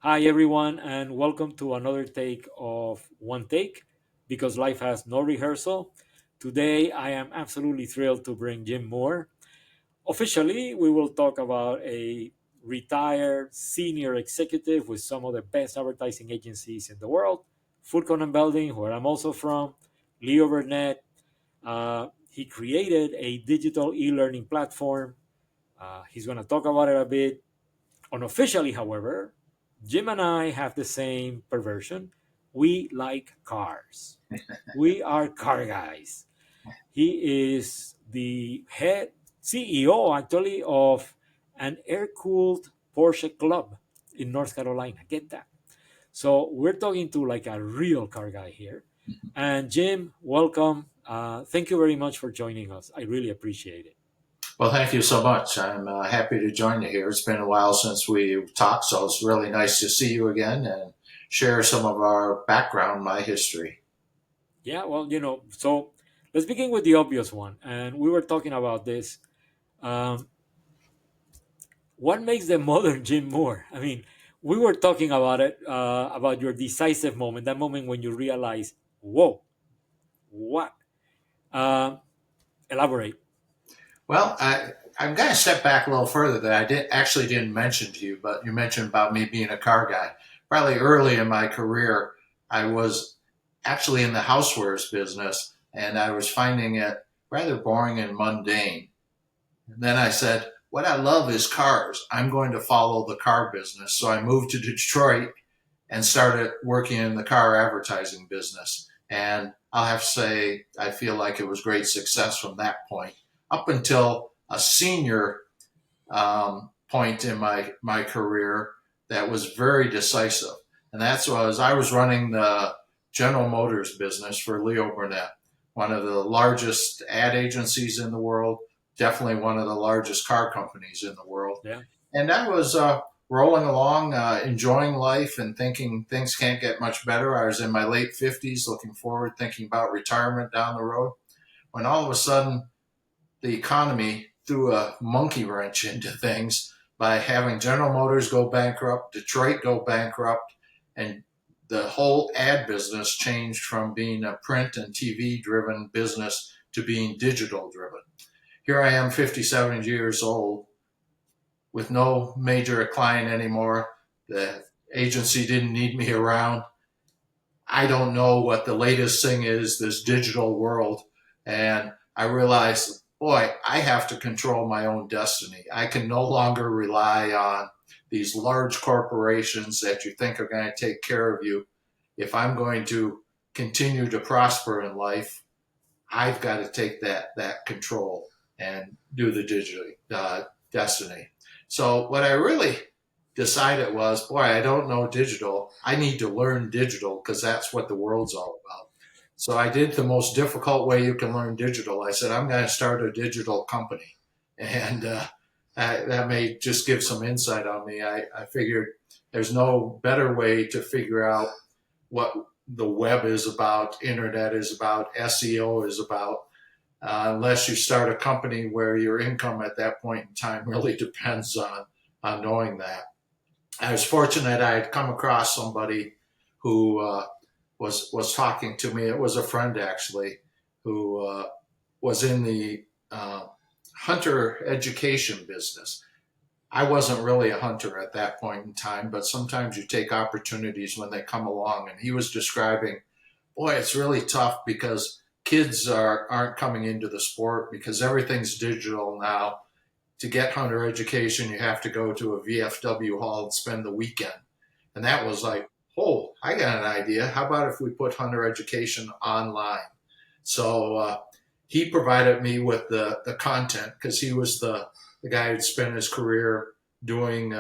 Hi, everyone, and welcome to another take of One Take because life has no rehearsal. Today, I am absolutely thrilled to bring Jim Moore. Officially, we will talk about a retired senior executive with some of the best advertising agencies in the world, Food and Building, where I'm also from, Leo Burnett. He created a digital e learning platform. He's going to talk about it a bit. Unofficially, however, Jim and I have the same perversion. We like cars. We are car guys. He is the head CEO, actually, of an air cooled Porsche club in North Carolina. Get that? So we're talking to like a real car guy here. And Jim, welcome. Thank you very much for joining us. I really appreciate it. Well, thank you so much. I'm happy to join you here. It's been a while since we talked, so it's really nice to see you again and share some of our background, my history. Yeah, well, so let's begin with the obvious one. And we were talking about this. Um, what makes the modern Jim Moore? I mean, we were talking about it, about your decisive moment, that moment when you realize, whoa, what? Um, Elaborate. Well, I'm going to step back a little further that didn't mention to you, but you mentioned about me being a car guy. Probably early in my career, I was actually in the housewares business, and I was finding it rather boring and mundane. And then I said, what I love is cars. I'm going to follow the car business. So I moved to Detroit and started working in the car advertising business. And I'll have to say, I feel like it was great success from that point up until a senior point in my career that was very decisive. And that's was I was running the General Motors business for Leo Burnett, one of the largest ad agencies in the world, definitely one of the largest car companies in the world. Yeah. And I was rolling along, enjoying life and thinking things can't get much better. I was in my late 50s, looking forward, thinking about retirement down the road, when all of a sudden the economy threw a monkey wrench into things by having General Motors go bankrupt, Detroit go bankrupt, and the whole ad business changed from being a print and TV driven business to being digital driven. Here I am, 57 years old, with no major client anymore. The agency didn't need me around. I don't know what the latest thing is, this digital world. And I realized, boy, I have to control my own destiny. I can no longer rely on these large corporations that you think are going to take care of you. If I'm going to continue to prosper in life, I've got to take that control and do the digital destiny. So what I really decided was, boy, I don't know digital. I need to learn digital because that's what the world's all about. So I did the most difficult way you can learn digital. I said, I'm going to start a digital company. And that may just give some insight on me. I figured there's no better way to figure out what the web is about, internet is about, SEO is about, unless you start a company where your income at that point in time really depends on knowing that. I was fortunate I had come across somebody who was talking to me. It was a friend actually who was in the hunter education business. I wasn't really a hunter at that point in time, but sometimes you take opportunities when they come along. And he was describing, boy, it's really tough because kids aren't coming into the sport because everything's digital now. To get hunter education, you have to go to a VFW hall and spend the weekend. And that was like, oh, I got an idea. How about if we put hunter education online? So he provided me with the content because he was the guy who'd spent his career doing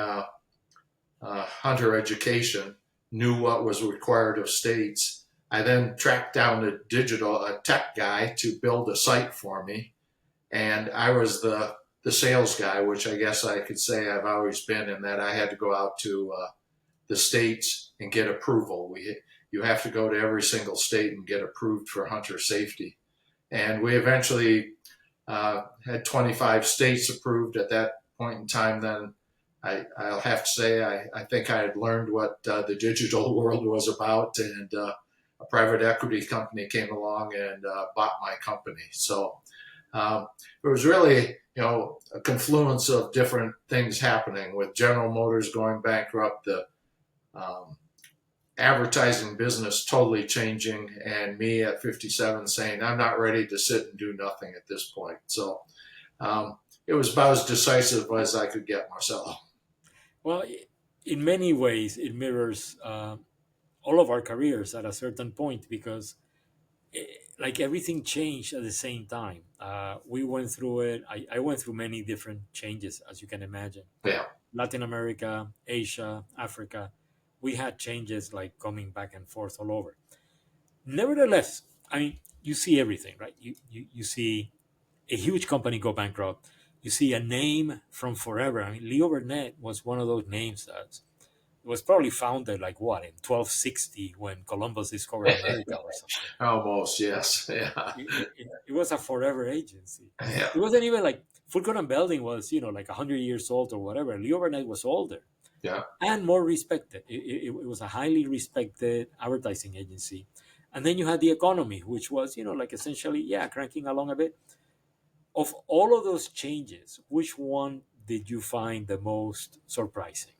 hunter education, knew what was required of states. I then tracked down a tech guy to build a site for me. And I was the sales guy, which I guess I could say I've always been in that I had to go out to the states and get approval. You have to go to every single state and get approved for hunter safety. And we eventually had 25 states approved at that point in time. Then I'll have to say I think I had learned what the digital world was about, and a private equity company came along and bought my company. So it was really, a confluence of different things happening with General Motors going bankrupt, the um, advertising business totally changing, and me at 57 saying, I'm not ready to sit and do nothing at this point. So it was about as decisive as I could get myself. Well, in many ways, it mirrors all of our careers at a certain point because like everything changed at the same time. We went through it. I went through many different changes, as you can imagine. Yeah, Latin America, Asia, Africa, we had changes like coming back and forth all over. Nevertheless, I mean, you see everything, right? You see a huge company go bankrupt. You see a name from forever. I mean, Leo Burnett was one of those names that was probably founded like what in 1260 when Columbus discovered America or something. almost, yes. Yeah, It was a forever agency. yeah, It wasn't even like Fulton and Belding was, like 100 years old or whatever. Leo Burnett was older yeah. and more respected. It was a highly respected advertising agency. And then you had the economy, which was, like essentially, yeah, cranking along a bit. Of all of those changes, which one did you find the most surprising?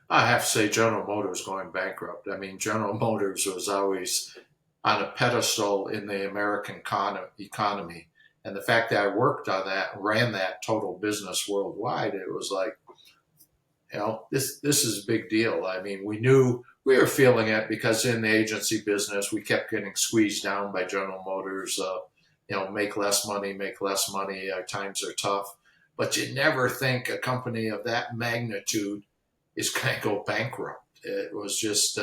I have to say General Motors going bankrupt. I mean, General Motors was always on a pedestal in the American economy. And the fact that I worked on that, ran that total business worldwide, it was like, this is a big deal. I mean, we knew we were feeling it because in the agency business, we kept getting squeezed down by General Motors. Make less money. Our times are tough, but you never think a company of that magnitude is going to go bankrupt. It was just,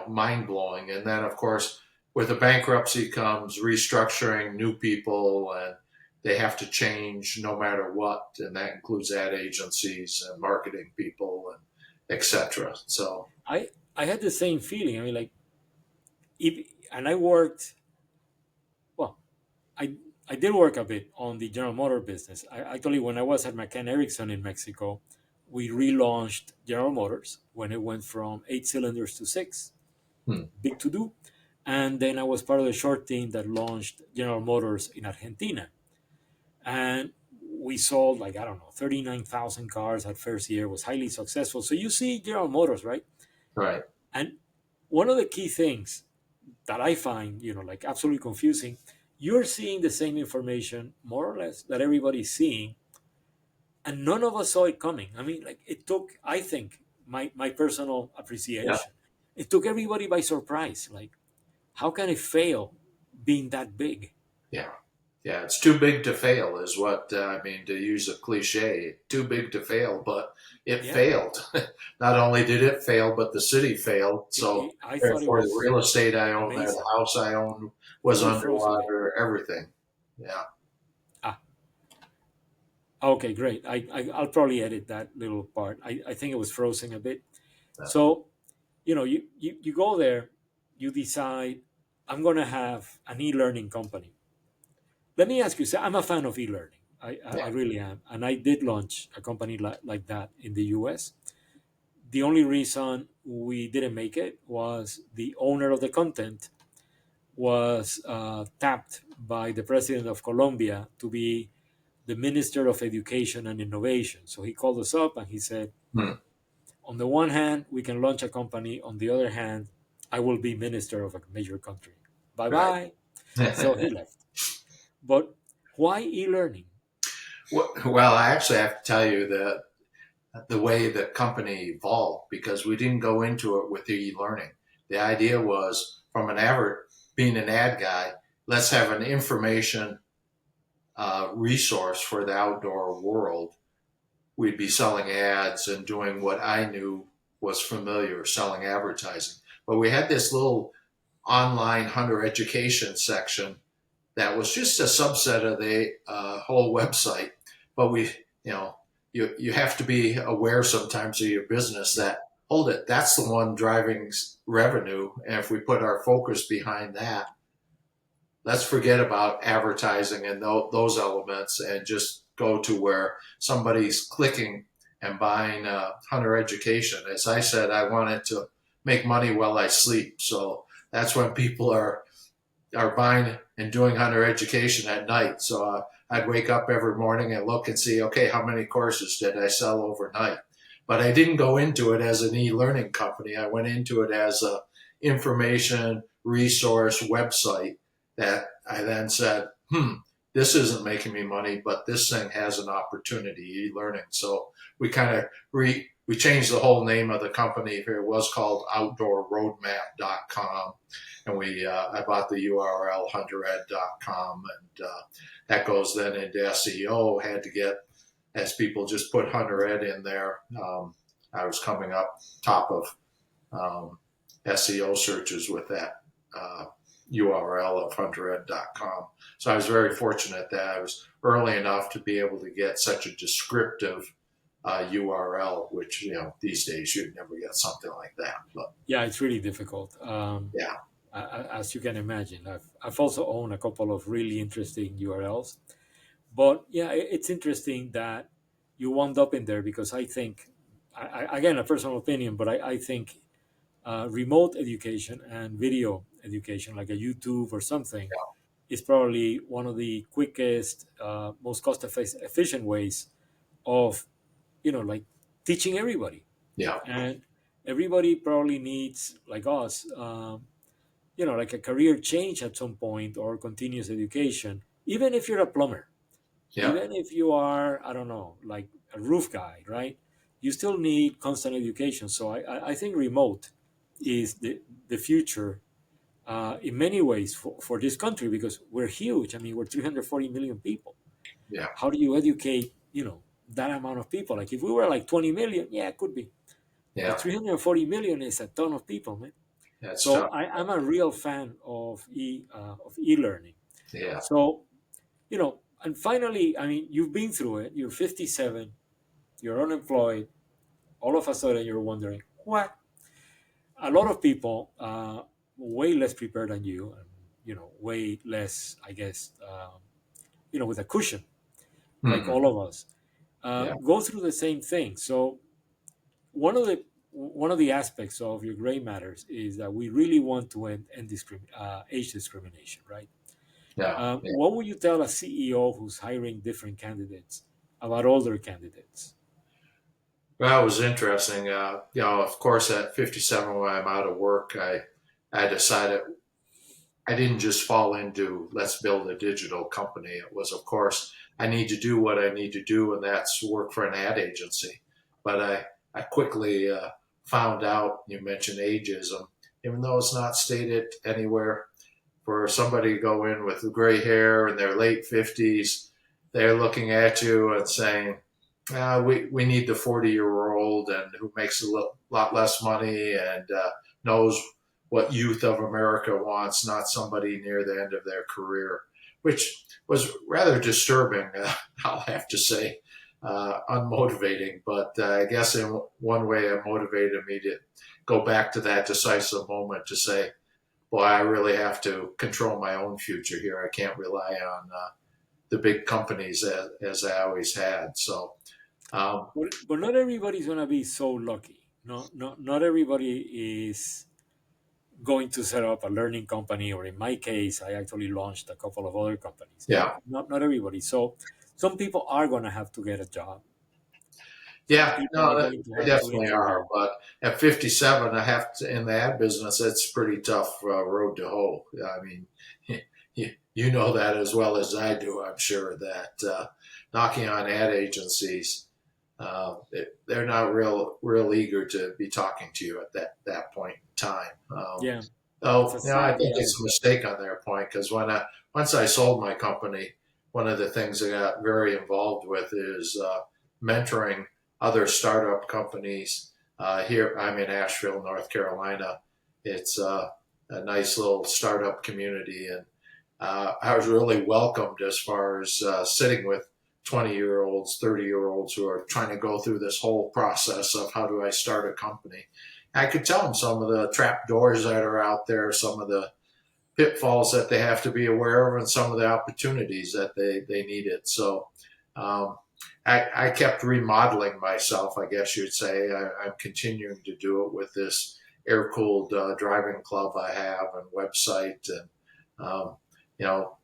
mind blowing. And then, of course, with the bankruptcy comes restructuring, new people, and they have to change no matter what, and that includes ad agencies and marketing people and etc. So I I had the same feeling. I mean, like, and I worked. Well, I I did work a bit on the General Motor business. Actually, when I was at McCann Erickson in Mexico, we relaunched General Motors when it went from 8 cylinders to six. hmm, Big to do. And then I was part of the short team that launched General Motors in Argentina. And we sold like, I don't know, 39,000 cars that first year, was highly successful. So you see General Motors, right? right, And one of the key things that I find, like absolutely confusing, you're seeing the same information more or less that everybody's seeing, and none of us saw it coming. I mean, like it took, I think, my personal yeah, appreciation, it took everybody by surprise. Like, how can it fail being that big? yeah. Yeah, it's too big to fail, is what I mean, to use a cliche. Too big to fail, but it Yeah, failed. Not only did it fail, but the city failed. So, I thought it therefore, the was real estate I owned there, amazing. the house I owned was Oh, it froze a bit. underwater, everything. Yeah, Ah, okay, great. I'll probably edit that little part. I think it was frozen a bit. yeah, So, you go there, you decide, I'm going to have an e-learning company. Let me ask you, so I'm a fan of e-learning. I yeah, really am. And I did launch a company like that in the US. The only reason we didn't make it was the owner of the content was tapped by the president of Colombia to be the Minister of Education and Innovation. So he called us up and he said, hmm, on the one hand, we can launch a company. On the other hand, I will be minister of a major country. Bye right. bye. So he left. But why e learning? Well, I actually have to tell you that the way the company evolved, because we didn't go into it with e-learning. The idea was from being an ad guy, let's have an information resource for the outdoor world. We'd be selling ads and doing what I knew was familiar, selling advertising. But we had this little online hunter education section that was just a subset of the whole website. But you have to be aware sometimes of your business that, hold it, that's the one driving revenue. And if we put our focus behind that, let's forget about advertising and those elements and just go to where somebody's clicking and buying Hunter Education. As I said, I wanted to make money while I sleep. So that's when people are buying and doing Hunter Education at night. So I'd wake up every morning and look and see, okay, how many courses did I sell overnight? But I didn't go into it as an e-learning company. I went into it as a information resource website that I then said, this isn't making me money, but this thing has an opportunity, e-learning. So we kind of we changed the whole name of the company. It was called outdoorroadmap.com. And I bought the URL huntered.com, and that goes then into SEO. Had to get, as people just put Hunter Ed in there, I was coming up top of SEO searches with that URL of huntered.com. So I was very fortunate that I was early enough to be able to get such a descriptive URL, which, these days you'd never get something like that. But Yeah, it's really difficult. yeah, As you can imagine, I've also owned a couple of really interesting URLs. But yeah, it's interesting that you wound up in there because I think, again, a personal opinion, but I think remote education and video education, like a YouTube or something, is probably one of the quickest, most efficient ways of, like teaching everybody. yeah, And everybody probably needs, like us, like a career change at some point or continuous education, even if you're a plumber, yeah, even if you are, I don't know, like a roof guy, right? You still need constant education. So I think remote is the future in many ways for this country because we're huge. I mean, we're 340 million people. yeah, How do you educate, that amount of people? Like if we were like 20 million, yeah, it could be. But yeah. 340 million is a ton of people, man. That's So tough. I'm a real fan of e-learning. Yeah, So, and finally, I mean, you've been through it. You're 57. You're unemployed. All of a sudden, you're wondering what. A lot of people, way less prepared than you, and way less, I guess, with a cushion, like hmm, all of us, yeah, go through the same thing. So one of the aspects of your gray matters is that we really want to end age discrimination, right? yeah, yeah. What would you tell a CEO who's hiring different candidates about older candidates? Well, it was interesting. Of course, at 57, when I'm out of work, I decided I didn't just fall into let's build a digital company. It was, of course, I need to do what I need to do, and that's work for an ad agency. But I quickly found out, you mentioned ageism, even though it's not stated anywhere, for somebody to go in with gray hair in their late 50s, they're looking at you and saying, we need the 40-year-old and who makes a lot less money and knows what youth of America wants, not somebody near the end of their career, which was rather disturbing, I'll have to say, unmotivating. But I guess in one way it motivated me to go back to that decisive moment to say, boy, I really have to control my own future here. I can't rely on the big companies as I always had. So, um, But not everybody's gonna be so lucky. No, not everybody is going to set up a learning company, or in my case, I actually launched a couple of other companies. yeah, Not everybody. So some people are gonna have to get a job. Some yeah, people are no, going to they have to definitely are. interview. But at 57, I have to, in the ad business, it's a pretty tough road to hoe. I mean, you know that as well as I do, I'm sure, that knocking on ad agencies, they're not real eager to be talking to you at that point in time. Yeah, it's a So, I sad think it's a reality. mistake on their point because once I sold my company, one of the things I got very involved with is mentoring other startup companies. Here, I'm in Asheville, North Carolina. It's a nice little startup community, and I was really welcomed as far as sitting with 20-year-olds, 30-year-olds who are trying to go through this whole process of how do I start a company. I could tell them some of the trap doors that are out there, some of the pitfalls that they have to be aware of, and some of the opportunities that they needed. So I kept remodeling myself, I guess you'd say. I'm continuing to do it with this air cooled driving club I have and website. And, um, you know,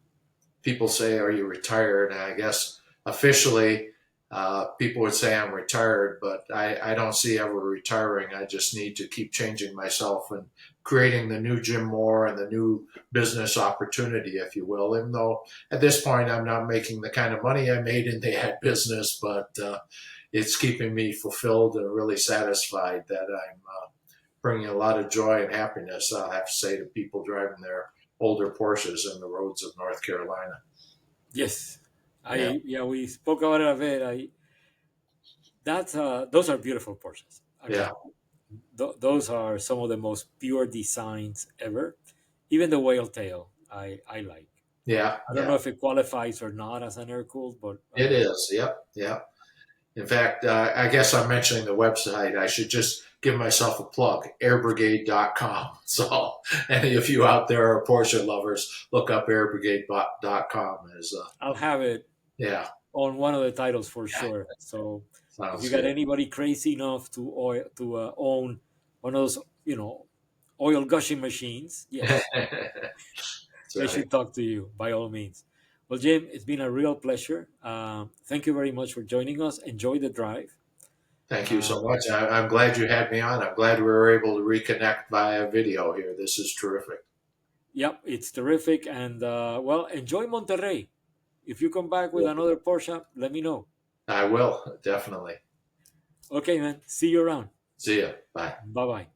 people say, "Are you retired?" And I guess officially, people would say I'm retired, but I don't see ever retiring. I just need to keep changing myself and creating the new Jim Moore and the new business opportunity, if you will. Even though at this point I'm not making the kind of money I made in the ad business, but it's keeping me fulfilled and really satisfied that I'm bringing a lot of joy and happiness. I'll have to say to people driving their older Porsches in the roads of North Carolina. Yes, Yeah, yeah, we spoke about it a bit. That's those are beautiful Porsches. yeah, Again, those are some of the most pure designs ever. Even the whale tail, I like. yeah, I don't yeah. know if it qualifies or not as an air cooled, but It is. Yep, yep. In fact, I guess I'm mentioning the website. I should just give myself a plug, airbrigade.com. So any of you out there are Porsche lovers, look up airbrigade.com. As I'll have it yeah, on one of the titles for sure. So if you sounds got good. anybody crazy enough to own one of those, oil gushing machines, yes, That's they right. should talk to you by all means. Well, Jim, it's been a real pleasure. Thank you very much for joining us. Enjoy the drive. Thank you Uh, so much. I'm glad you had me on. I'm glad we were able to reconnect via video here. This is terrific. yep, it's terrific. And well, enjoy Monterrey. If you come back with another Porsche, let me know. I will, definitely. Okay, man. See you around. See ya. Bye. Bye bye.